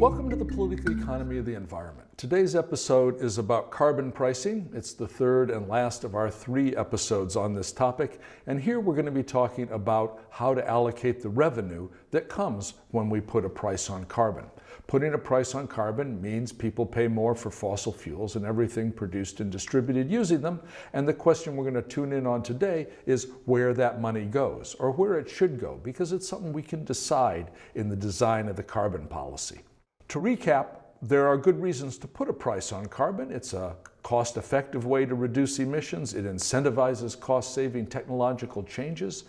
Welcome to the Political Economy of the Environment. Today's episode is about carbon pricing. It's the third and last of our 3 episodes on this topic, and here we're going to be talking about how to allocate the revenue that comes when we put a price on carbon. Putting a price on carbon means people pay more for fossil fuels and everything produced and distributed using them, and the question we're going to tune in on today is where that money goes, or where it should go, because it's something we can decide in the design of the carbon policy. To recap, there are good reasons to put a price on carbon. It's a cost-effective way to reduce emissions. It incentivizes cost-saving technological changes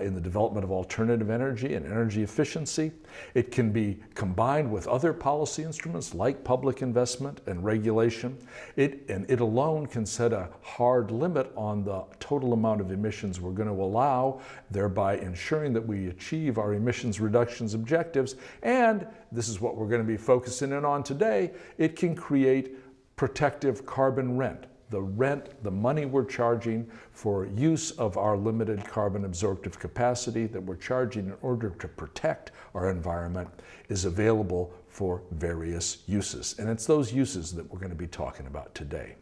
in the development of alternative energy and energy efficiency. It can be combined with other policy instruments like public investment and regulation. It alone can set a hard limit on the total amount of emissions we're going to allow, thereby ensuring that we achieve our emissions reductions objectives. And this is what we're going to be focusing in on today. It can create protective carbon rent. The money we're charging for use of our limited carbon absorptive capacity that we're charging in order to protect our environment is available for various uses. And it's those uses that we're going to be talking about today.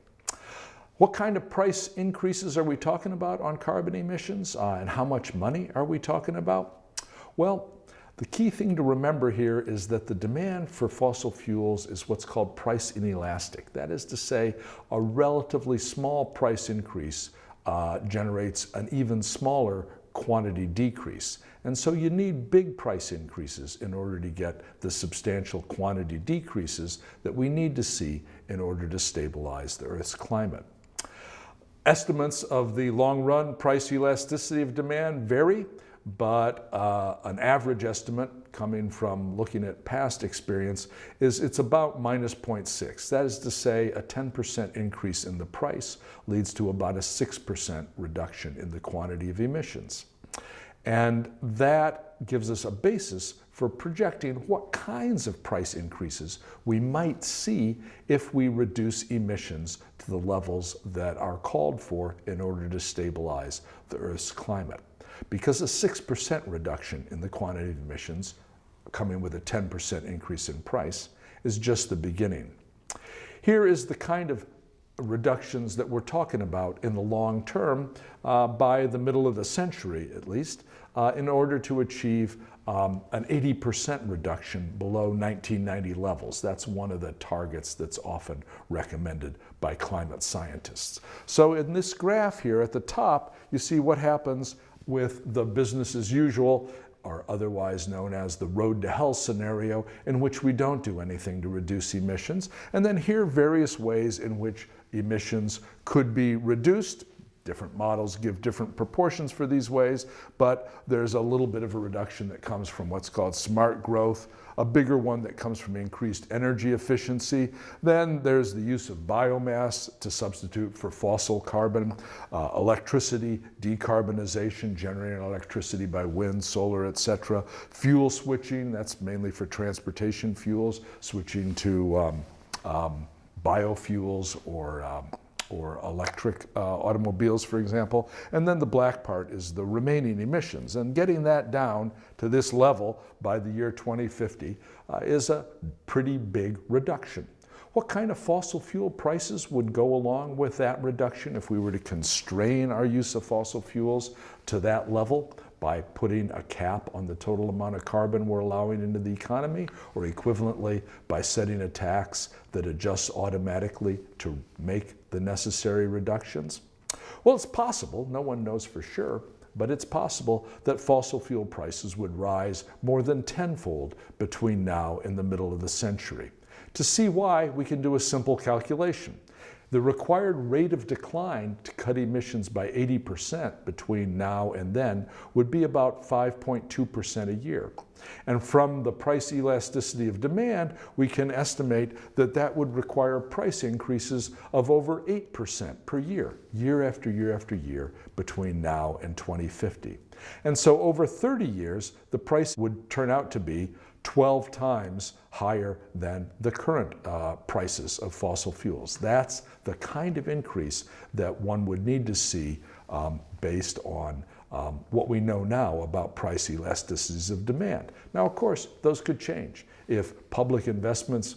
What kind of price increases are we talking about on carbon emissions, and how much money are we talking about? Well, the key thing to remember here is that the demand for fossil fuels is what's called price inelastic. That is to say, a relatively small price increase generates an even smaller quantity decrease. And so you need big price increases in order to get the substantial quantity decreases that we need to see in order to stabilize the Earth's climate. Estimates of the long-run price elasticity of demand vary, but an average estimate coming from looking at past experience is it's about minus 0.6. That is to say, a 10% increase in the price leads to about a 6% reduction in the quantity of emissions. And that gives us a basis for projecting what kinds of price increases we might see if we reduce emissions to the levels that are called for in order to stabilize the Earth's climate. Because a 6% reduction in the quantity of emissions, coming with a 10% increase in price, is just the beginning. Here is the kind of reductions that we're talking about in the long term, by the middle of the century at least, in order to achieve an 80% reduction below 1990 levels. That's one of the targets that's often recommended by climate scientists. So in this graph here at the top, you see what happens with the business as usual, or otherwise known as the road to hell scenario, in which we don't do anything to reduce emissions. And then here are various ways in which emissions could be reduced. Different models give different proportions for these ways, but there's a little bit of a reduction that comes from what's called smart growth, a bigger one that comes from increased energy efficiency. Then there's the use of biomass to substitute for fossil carbon, electricity, decarbonization, generating electricity by wind, solar, etc. Fuel switching, that's mainly for transportation fuels, switching to biofuels or electric automobiles, for example. And then the black part is the remaining emissions. And getting that down to this level by the year 2050 is a pretty big reduction. What kind of fossil fuel prices would go along with that reduction if we were to constrain our use of fossil fuels to that level by putting a cap on the total amount of carbon we're allowing into the economy, or equivalently by setting a tax that adjusts automatically to make the necessary reductions? Well, it's possible, no one knows for sure, but it's possible that fossil fuel prices would rise more than tenfold between now and the middle of the century. To see why, we can do a simple calculation. The required rate of decline to cut emissions by 80% between now and then would be about 5.2% a year. And from the price elasticity of demand, we can estimate that that would require price increases of over 8% per year, year after year after year, between now and 2050. And so over 30 years, the price would turn out to be 12 times higher than the current prices of fossil fuels. That's the kind of increase that one would need to see based on what we know now about price elasticities of demand. Now, of course, those could change. If public investments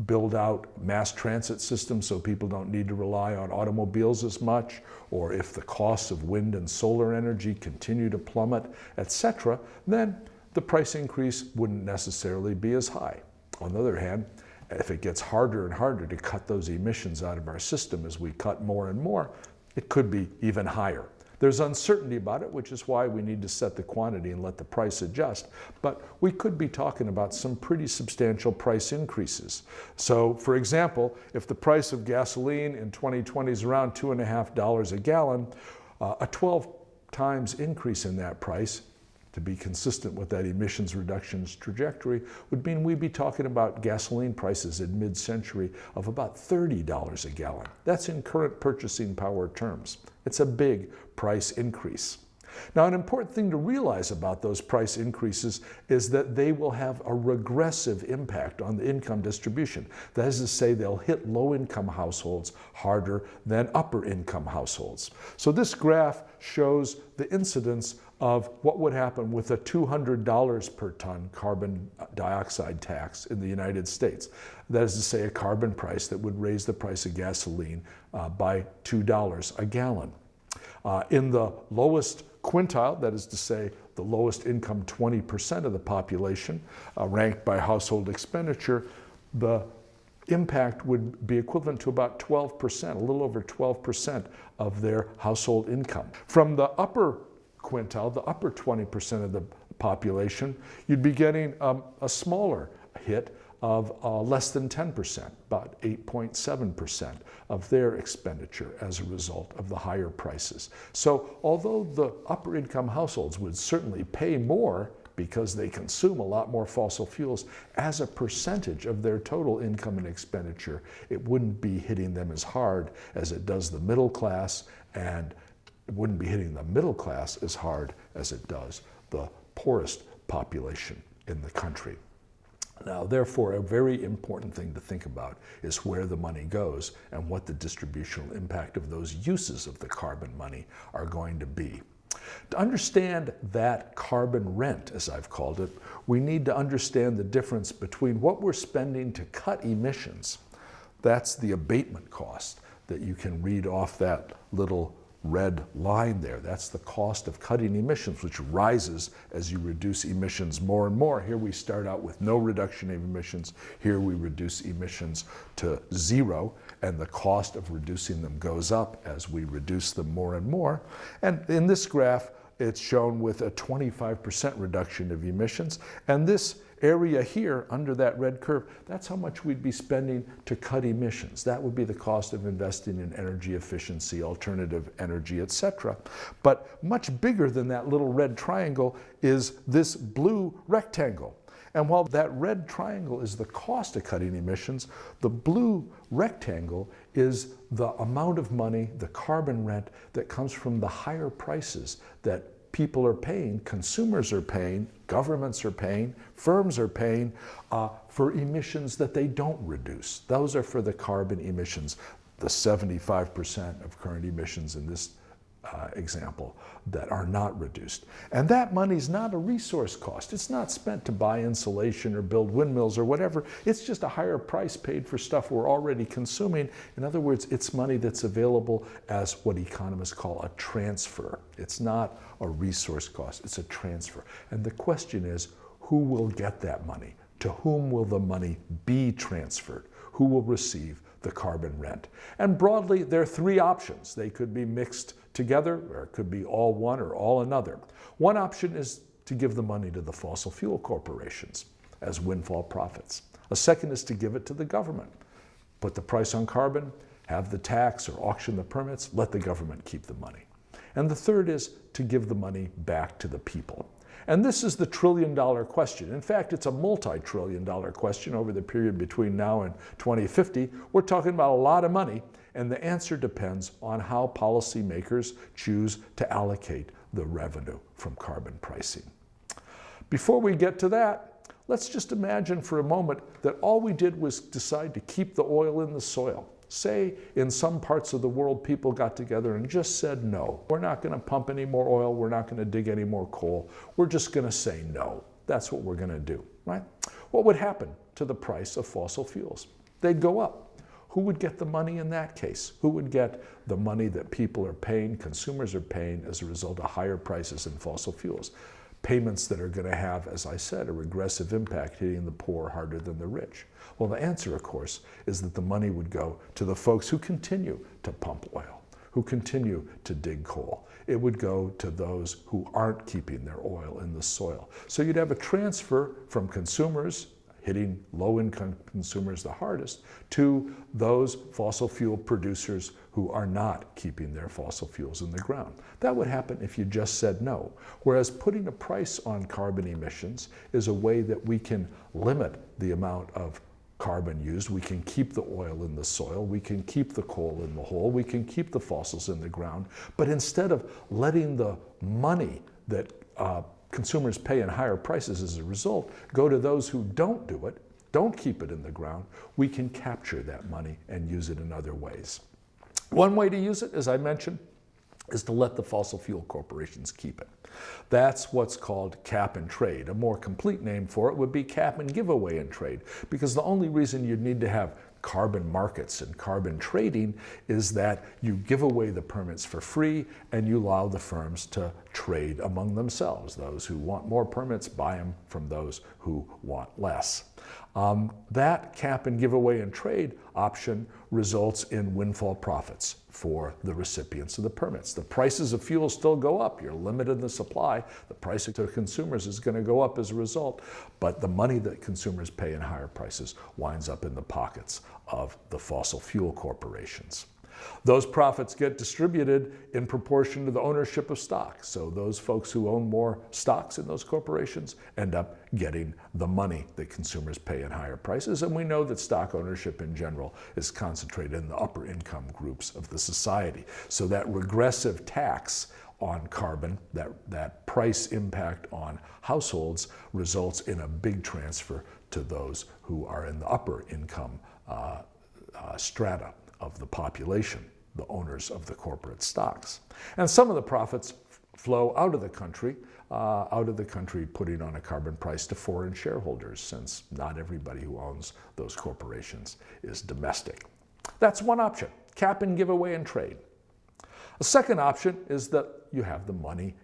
build out mass transit systems so people don't need to rely on automobiles as much, or if the costs of wind and solar energy continue to plummet, etc., then the price increase wouldn't necessarily be as high. On the other hand, if it gets harder and harder to cut those emissions out of our system as we cut more and more, it could be even higher. There's uncertainty about it, which is why we need to set the quantity and let the price adjust. But we could be talking about some pretty substantial price increases. So, for example, if the price of gasoline in 2020 is around $2.50 a gallon, a 12 times increase in that price, to be consistent with that emissions reductions trajectory, would mean we'd be talking about gasoline prices in mid-century of about $30 a gallon. That's in current purchasing power terms. It's a big price increase. Now, an important thing to realize about those price increases is that they will have a regressive impact on the income distribution. That is to say, they'll hit low-income households harder than upper-income households. So this graph shows the incidence of what would happen with a $200 per ton carbon dioxide tax in the United States. That is to say, a carbon price that would raise the price of gasoline by $2 a gallon. In the lowest quintile, that is to say, the lowest income 20% of the population, ranked by household expenditure, the impact would be equivalent to about 12%, a little over 12% of their household income. From the upper quintile, the upper 20% of the population, you'd be getting a smaller hit of less than 10%, about 8.7% of their expenditure as a result of the higher prices. So although the upper income households would certainly pay more because they consume a lot more fossil fuels, as a percentage of their total income and expenditure, it wouldn't be hitting them as hard as it does the middle class, and it wouldn't be hitting the middle class as hard as it does the poorest population in the country. Now, therefore, a very important thing to think about is where the money goes and what the distributional impact of those uses of the carbon money are going to be. To understand that carbon rent, as I've called it, we need to understand the difference between what we're spending to cut emissions. That's the abatement cost that you can read off that little red line there. That's the cost of cutting emissions, which rises as you reduce emissions more and more. Here we start out with no reduction of emissions. Here we reduce emissions to zero, and the cost of reducing them goes up as we reduce them more and more. And in this graph, it's shown with a 25% reduction of emissions. And this area here under that red curve, that's how much we'd be spending to cut emissions. That would be the cost of investing in energy efficiency, alternative energy, etc. But much bigger than that little red triangle is this blue rectangle. And while that red triangle is the cost of cutting emissions, the blue rectangle is the amount of money, the carbon rent, that comes from the higher prices that people are paying, consumers are paying, governments are paying, firms are paying for emissions that they don't reduce. Those are for the carbon emissions, the 75% of current emissions in this example that are not reduced. And that money's not a resource cost. It's not spent to buy insulation or build windmills or whatever. It's just a higher price paid for stuff we're already consuming. In other words, it's money that's available as what economists call a transfer. It's not a resource cost, it's a transfer. And the question is, who will get that money? To whom will the money be transferred? Who will receive the carbon rent? And broadly, there are three options. They could be mixed together, or it could be all one or all another. One option is to give the money to the fossil fuel corporations as windfall profits. A second is to give it to the government. Put the price on carbon, have the tax or auction the permits, let the government keep the money. And the third is to give the money back to the people. And this is the trillion-dollar question. In fact, it's a multi-trillion-dollar question over the period between now and 2050. We're talking about a lot of money, and the answer depends on how policymakers choose to allocate the revenue from carbon pricing. Before we get to that, let's just imagine for a moment that all we did was decide to keep the oil in the soil. say in some parts of the world people got together and just said no. We're not going to pump any more oil. We're not going to dig any more coal. We're just going to say no. That's what we're going to do, right? What would happen to the price of fossil fuels? They'd go up. Who would get the money in that case? Who would get the money that people are paying, consumers are paying as a result of higher prices in fossil fuels? Payments that are going to have, as I said, a regressive impact hitting the poor harder than the rich. Well, the answer, of course, is that the money would go to the folks who continue to pump oil, who continue to dig coal. It would go to those who aren't keeping their oil in the soil. So you'd have a transfer from consumers, hitting low-income consumers the hardest, to those fossil fuel producers who are not keeping their fossil fuels in the ground. That would happen if you just said no. Whereas putting a price on carbon emissions is a way that we can limit the amount of carbon used. We can keep the oil in the soil. We can keep the coal in the hole. We can keep the fossils in the ground. But instead of letting the money that consumers pay in higher prices as a result go to those who don't do it, don't keep it in the ground, we can capture that money and use it in other ways. One way to use it, as I mentioned, is to let the fossil fuel corporations keep it. That's what's called cap and trade. A more complete name for it would be cap and giveaway and trade, because the only reason you'd need to have carbon markets and carbon trading is that you give away the permits for free and you allow the firms to trade among themselves. Those who want more permits buy them from those who want less. That cap and giveaway and trade option results in windfall profits for the recipients of the permits. The prices of fuel still go up. You're limited in the supply. The price to consumers is going to go up as a result, but the money that consumers pay in higher prices winds up in the pockets of the fossil fuel corporations. Those profits get distributed in proportion to the ownership of stock. So those folks who own more stocks in those corporations end up getting the money that consumers pay in higher prices. And we know that stock ownership in general is concentrated in the upper income groups of the society. So that regressive tax on carbon, that price impact on households, results in a big transfer to those who are in the upper income strata of the population, the owners of the corporate stocks. And some of the profits flow out of the country, putting on a carbon price to foreign shareholders, since not everybody who owns those corporations is domestic. That's one option, cap and giveaway and trade. A second option is that you have the money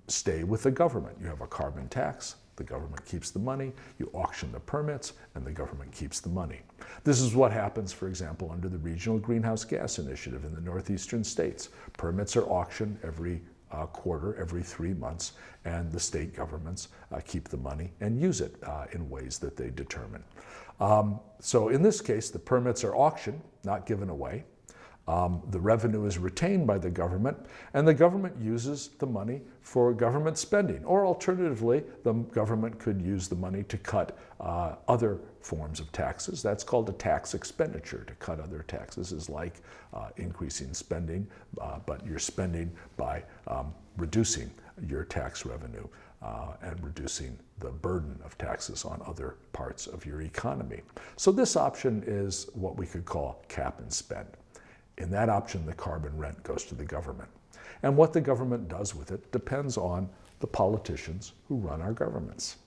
stay with the government. You have a carbon tax. The government keeps the money, you auction the permits, and the government keeps the money. This is what happens, for example, under the Regional Greenhouse Gas Initiative in the northeastern states. Permits are auctioned every quarter, every 3 months, and the state governments keep the money and use it in ways that they determine. So in this case, the permits are auctioned, not given away. The revenue is retained by the government, and the government uses the money for government spending. Or alternatively, the government could use the money to cut other forms of taxes. That's called a tax expenditure. To cut other taxes is like increasing spending, but you're spending by reducing your tax revenue and reducing the burden of taxes on other parts of your economy. So this option is what we could call cap and spend. In that option, the carbon rent goes to the government. And what the government does with it depends on the politicians who run our governments.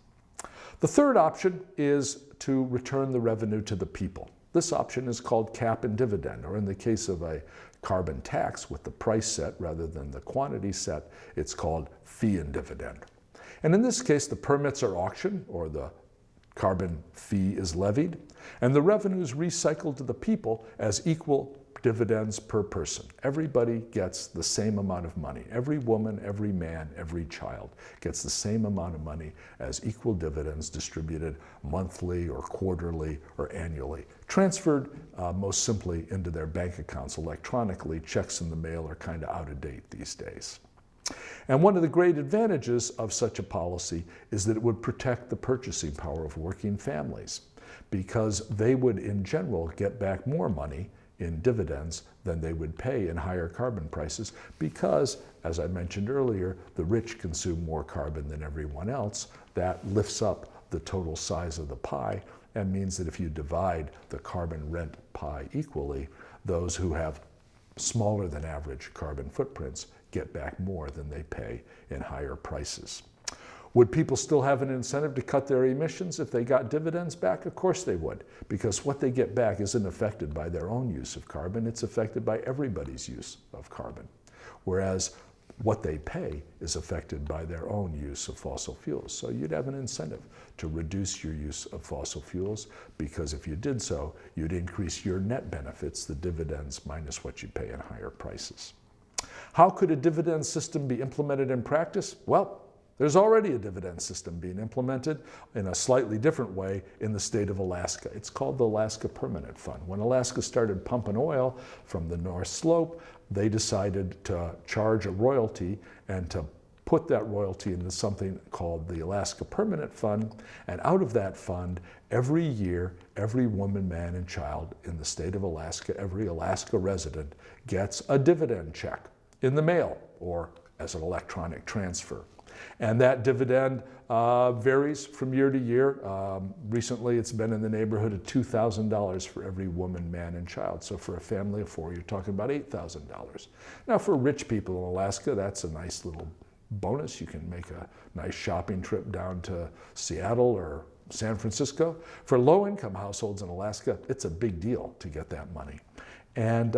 The third option is to return the revenue to the people. This option is called cap and dividend, or in the case of a carbon tax with the price set rather than the quantity set, it's called fee and dividend. And in this case, the permits are auctioned, or the carbon fee is levied, and the revenue is recycled to the people as equal dividends per person. Everybody gets the same amount of money. Every woman, every man, every child gets the same amount of money as equal dividends distributed monthly or quarterly or annually, transferred most simply into their bank accounts electronically. Checks in the mail are kind of out of date these days. And one of the great advantages of such a policy is that it would protect the purchasing power of working families, because they would in general get back more money in dividends than they would pay in higher carbon prices, because, as I mentioned earlier, the rich consume more carbon than everyone else. That lifts up the total size of the pie and means that if you divide the carbon rent pie equally, those who have smaller than average carbon footprints get back more than they pay in higher prices. Would people still have an incentive to cut their emissions if they got dividends back? Of course they would, because what they get back isn't affected by their own use of carbon, it's affected by everybody's use of carbon. Whereas what they pay is affected by their own use of fossil fuels. So you'd have an incentive to reduce your use of fossil fuels, because if you did so, you'd increase your net benefits, the dividends minus what you pay in higher prices. How could a dividend system be implemented in practice? Well, there's already a dividend system being implemented in a slightly different way in the state of Alaska. It's called the Alaska Permanent Fund. When Alaska started pumping oil from the North Slope, they decided to charge a royalty and to put that royalty into something called the Alaska Permanent Fund. And out of that fund, every year, every woman, man, and child in the state of Alaska, every Alaska resident gets a dividend check in the mail or as an electronic transfer. And that dividend varies from year to year. Recently, it's been in the neighborhood of $2,000 for every woman, man, and child. So for a family of four, you're talking about $8,000. Now, for rich people in Alaska, that's a nice little bonus. You can make a nice shopping trip down to Seattle or San Francisco. For low-income households in Alaska, it's a big deal to get that money. And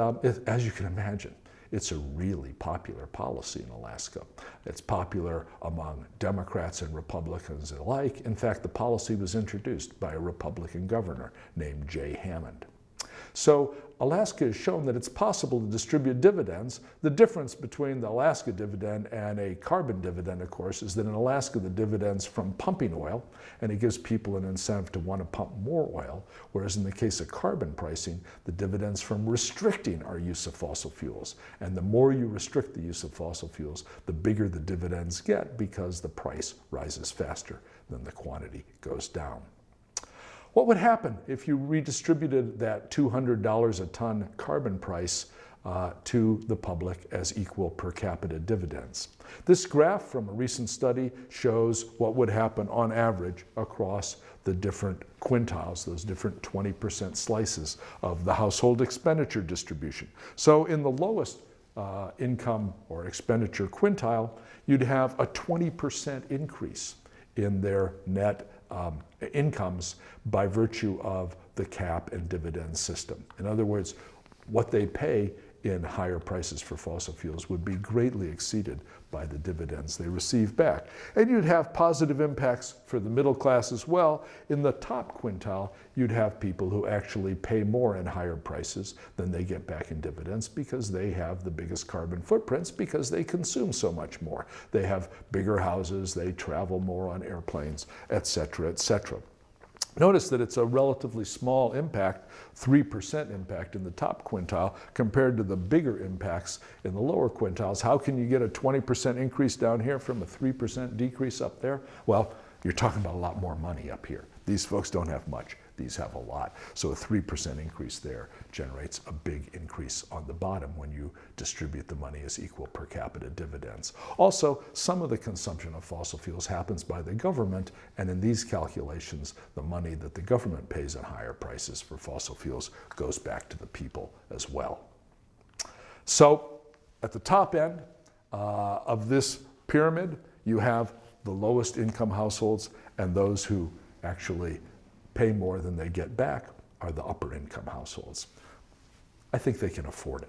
as you can imagine, it's a really popular policy in Alaska. It's popular among Democrats and Republicans alike. In fact, the policy was introduced by a Republican governor named Jay Hammond. So Alaska has shown that it's possible to distribute dividends. The difference between the Alaska dividend and a carbon dividend, of course, is that in Alaska, the dividend's from pumping oil, and it gives people an incentive to want to pump more oil, whereas in the case of carbon pricing, the dividend's from restricting our use of fossil fuels. And the more you restrict the use of fossil fuels, the bigger the dividends get, because the price rises faster than the quantity goes down. What would happen if you redistributed that $200 a ton carbon price to the public as equal per capita dividends? This graph from a recent study shows what would happen on average across the different quintiles, those different 20% slices of the household expenditure distribution. So in the lowest income or expenditure quintile, you'd have a 20% increase in their net incomes by virtue of the cap and dividend system. In other words, what they pay in higher prices for fossil fuels would be greatly exceeded by the dividends they receive back. And you'd have positive impacts for the middle class as well. In the top quintile, you'd have people who actually pay more in higher prices than they get back in dividends, because they have the biggest carbon footprints, because they consume so much more. They have bigger houses, they travel more on airplanes, et cetera, et cetera. Notice that it's a relatively small impact, 3% impact in the top quintile compared to the bigger impacts in the lower quintiles. How can you get a 20% increase down here from a 3% decrease up there? Well, you're talking about a lot more money up here. These folks don't have much. These have a lot. So a 3% increase there generates a big increase on the bottom when you distribute the money as equal per capita dividends. Also, some of the consumption of fossil fuels happens by the government, and in these calculations, the money that the government pays in higher prices for fossil fuels goes back to the people as well. So at the top end of this pyramid, you have the lowest income households, and those who actually pay more than they get back are the upper income households. I think they can afford it.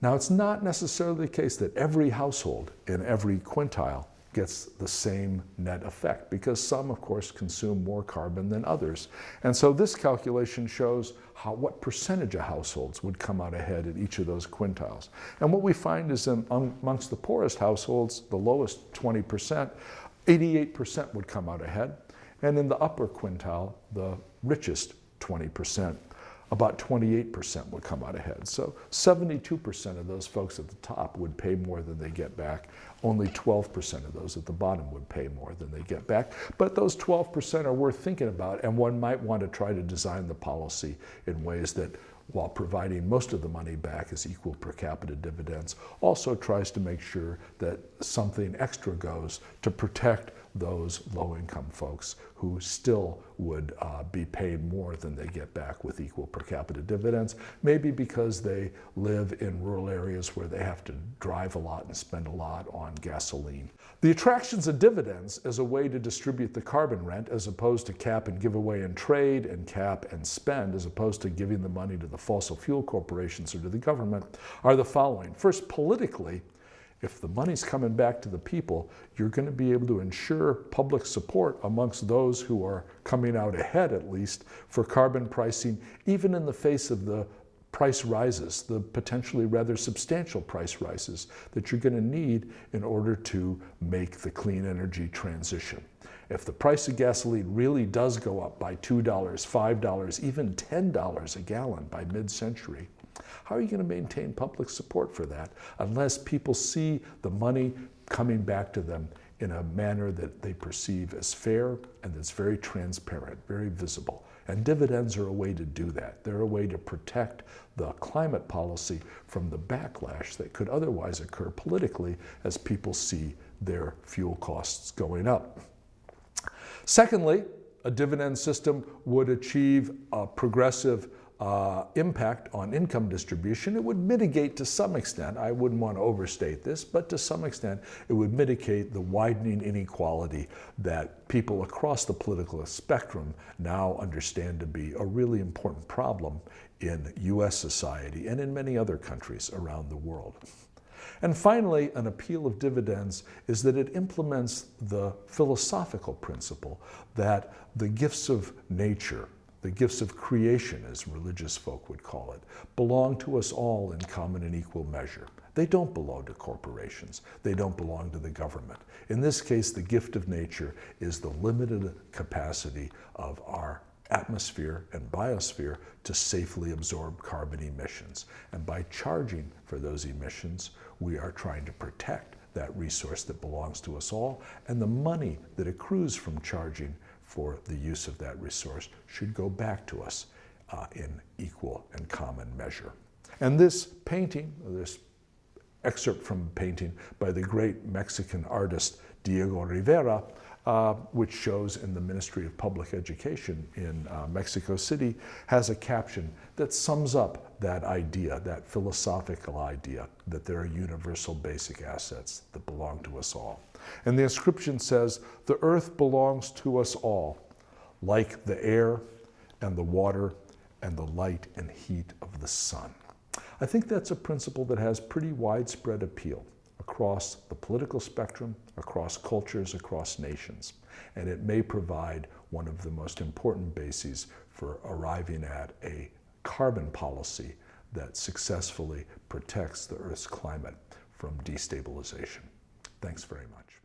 Now, it's not necessarily the case that every household in every quintile gets the same net effect, because some, of course, consume more carbon than others. And so this calculation shows what percentage of households would come out ahead in each of those quintiles. And what we find is amongst the poorest households, the lowest 20%, 88% would come out ahead. And in the upper quintile, the richest 20%, about 28% would come out ahead. So 72% of those folks at the top would pay more than they get back. Only 12% of those at the bottom would pay more than they get back. But those 12% are worth thinking about, and one might want to try to design the policy in ways that, while providing most of the money back as equal per capita dividends, also tries to make sure that something extra goes to protect those low-income folks who still would be paid more than they get back with equal per capita dividends, maybe because they live in rural areas where they have to drive a lot and spend a lot on gasoline. The attractions of dividends as a way to distribute the carbon rent, as opposed to cap and give away and trade and cap and spend, as opposed to giving the money to the fossil fuel corporations or to the government, are the following. First, politically, if the money's coming back to the people, you're going to be able to ensure public support amongst those who are coming out ahead, at least, for carbon pricing, even in the face of the price rises, the potentially rather substantial price rises that you're going to need in order to make the clean energy transition. If the price of gasoline really does go up by $2, $5, even $10 a gallon by mid-century, how are you going to maintain public support for that unless people see the money coming back to them in a manner that they perceive as fair and that's very transparent, very visible? And dividends are a way to do that. They're a way to protect the climate policy from the backlash that could otherwise occur politically as people see their fuel costs going up. Secondly, a dividend system would achieve a progressive impact on income distribution. It would mitigate to some extent, I wouldn't want to overstate this, but to some extent it would mitigate the widening inequality that people across the political spectrum now understand to be a really important problem in US society and in many other countries around the world. And finally, an appeal of dividends is that it implements the philosophical principle that the gifts of nature, the gifts of creation, as religious folk would call it, belong to us all in common and equal measure. They don't belong to corporations. They don't belong to the government. In this case, the gift of nature is the limited capacity of our atmosphere and biosphere to safely absorb carbon emissions. And by charging for those emissions, we are trying to protect that resource that belongs to us all, and the money that accrues from charging for the use of that resource should go back to us in equal and common measure. And this painting, this excerpt from a painting by the great Mexican artist Diego Rivera, which shows in the Ministry of Public Education in Mexico City, has a caption that sums up that idea, that philosophical idea, that there are universal basic assets that belong to us all. And the inscription says, "The earth belongs to us all, like the air and the water and the light and heat of the sun." I think that's a principle that has pretty widespread appeal across the political spectrum, across cultures, across nations. And it may provide one of the most important bases for arriving at a carbon policy that successfully protects the Earth's climate from destabilization. Thanks very much.